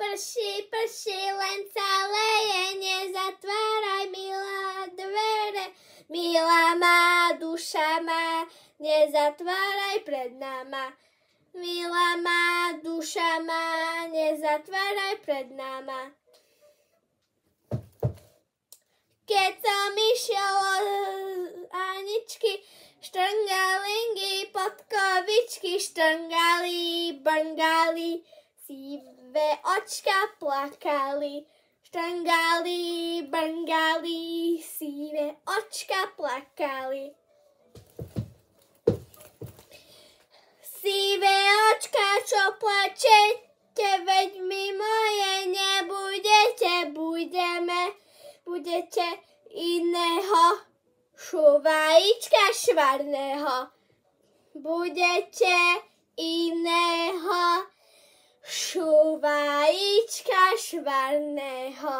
prší, len sa leje, nezatváraj, milá, dvere. Milá má, duša má, nezatváraj pred nama. Milá má, duša má, nezatváraj pred nama. Keď som išiel od Aničky, štrngalingy, podkovičky, štrngali, brngali, sivé očka plakali. Štrngali, brngali, sivé očka plakali. Sivé očka, čo plačete, veď my moje nebudete, budete iného, šuvajíčka švarného. Budete iného, šuvajíčka švarného.